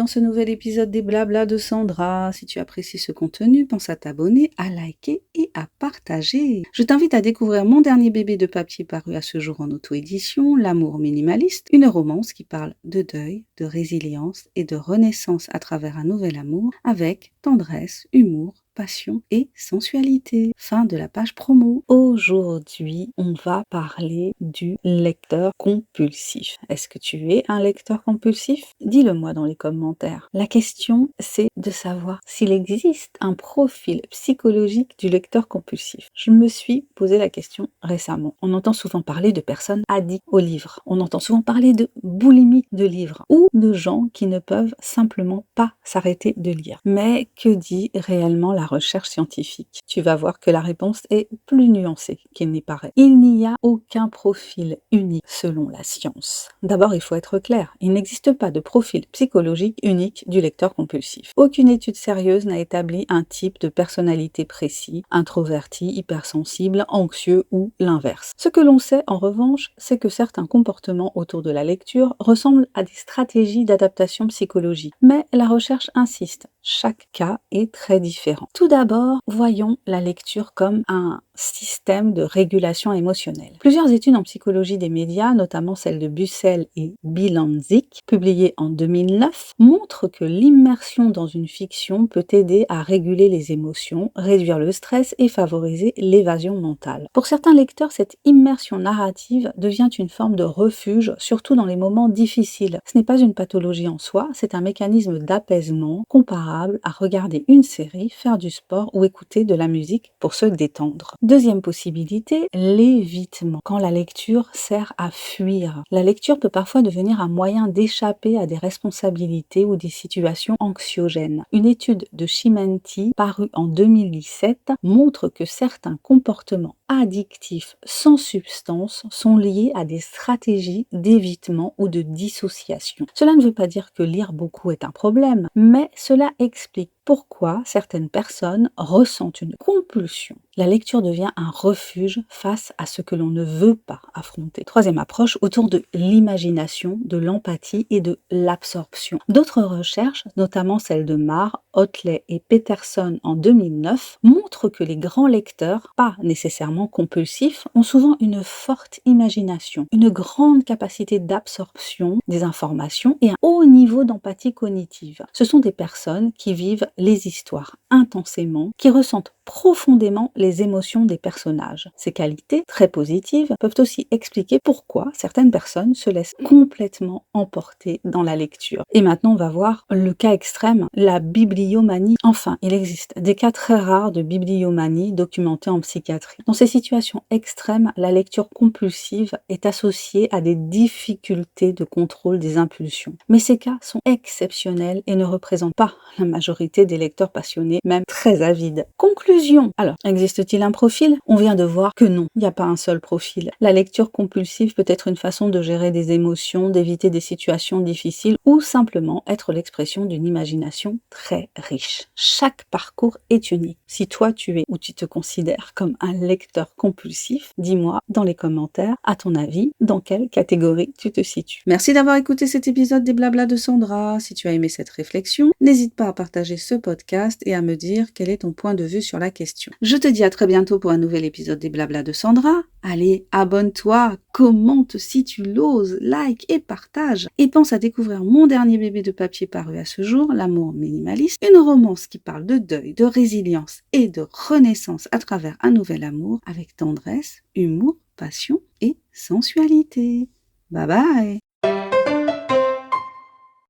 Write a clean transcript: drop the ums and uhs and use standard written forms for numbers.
dans ce nouvel épisode des Blabla de Sandra. Si tu apprécies ce contenu, pense à t'abonner, à liker et à partager. Je t'invite à découvrir mon dernier bébé de papier paru à ce jour en auto-édition, L'amour minimaliste, une romance qui parle de deuil, de résilience et de renaissance à travers un nouvel amour avec tendresse, humour, passion et sensualité. Fin de la page promo. Aujourd'hui, on va parler du lecteur compulsif. Est-ce que tu es un lecteur compulsif? Dis-le moi dans les commentaires. La question, c'est de savoir s'il existe un profil psychologique du lecteur compulsif. Je me suis posé la question récemment. On entend souvent parler de personnes addictes aux livres. On entend souvent parler de boulimie de livres ou de gens qui ne peuvent simplement pas s'arrêter de lire. Mais que dit réellement la recherche scientifique? Tu vas voir que la réponse est plus nuancée qu'il n'y paraît. Il n'y a aucun profil unique selon la science. D'abord, il faut être clair, il n'existe pas de profil psychologique unique du lecteur compulsif. Aucune étude sérieuse n'a établi un type de personnalité précis, introverti, hypersensible, anxieux ou l'inverse. Ce que l'on sait en revanche, c'est que certains comportements autour de la lecture ressemblent à des stratégies d'adaptation psychologique. Mais la recherche insiste, chaque cas est très différent. Tout d'abord, voyons la lecture comme un système de régulation émotionnelle. Plusieurs études en psychologie des médias, notamment celle de Bussell et Bilanzik, publiées en 2009, montrent que l'immersion dans une fiction peut aider à réguler les émotions, réduire le stress et favoriser l'évasion mentale. Pour certains lecteurs, cette immersion narrative devient une forme de refuge, surtout dans les moments difficiles. Ce n'est pas une pathologie en soi, c'est un mécanisme d'apaisement comparable à regarder une série, faire du sport ou écouter de la musique pour se détendre. Deuxième possibilité, l'évitement. Quand la lecture sert à fuir. La lecture peut parfois devenir un moyen d'échapper à des responsabilités ou des situations anxiogènes. Une étude de Chimenti, parue en 2017, montre que certains comportements addictifs sans substance sont liés à des stratégies d'évitement ou de dissociation. Cela ne veut pas dire que lire beaucoup est un problème, mais cela explique pourquoi certaines personnes ressentent une compulsion. La lecture devient un refuge face à ce que l'on ne veut pas affronter. Troisième approche, autour de l'imagination, de l'empathie et de l'absorption. D'autres recherches, notamment celles de Marr, Hotley et Peterson en 2009, montrent que les grands lecteurs, pas nécessairement compulsifs, ont souvent une forte imagination, une grande capacité d'absorption des informations et un haut niveau d'empathie cognitive. Ce sont des personnes qui vivent les histoires intensément, qui ressentent profondément les émotions des personnages. Ces qualités, très positives, peuvent aussi expliquer pourquoi certaines personnes se laissent complètement emporter dans la lecture. Et maintenant, on va voir le cas extrême, la bibliomanie. Enfin, il existe des cas très rares de bibliomanie documentés en psychiatrie. Dans ces situations extrêmes, la lecture compulsive est associée à des difficultés de contrôle des impulsions. Mais ces cas sont exceptionnels et ne représentent pas la majorité des lecteurs passionnés, même très avides. Conclusion. Alors, existe-t-il un profil? On vient de voir que non, il n'y a pas un seul profil. La lecture compulsive peut être une façon de gérer des émotions, d'éviter des situations difficiles ou simplement être l'expression d'une imagination très riche. Chaque parcours est unique. Si toi tu es ou tu te considères comme un lecteur compulsif, dis-moi dans les commentaires, à ton avis, dans quelle catégorie tu te situes. Merci d'avoir écouté cet épisode des Blabla de Sandra. Si tu as aimé cette réflexion, n'hésite pas à partager ce podcast et à me dire quel est ton point de vue sur la question. Je te dis à très bientôt pour un nouvel épisode des Blabla de Sandra. Allez, abonne-toi, commente si tu l'oses, like et partage. Et pense à découvrir mon dernier bébé de papier paru à ce jour, L'amour minimaliste, une romance qui parle de deuil, de résilience et de renaissance à travers un nouvel amour avec tendresse, humour, passion et sensualité. Bye bye!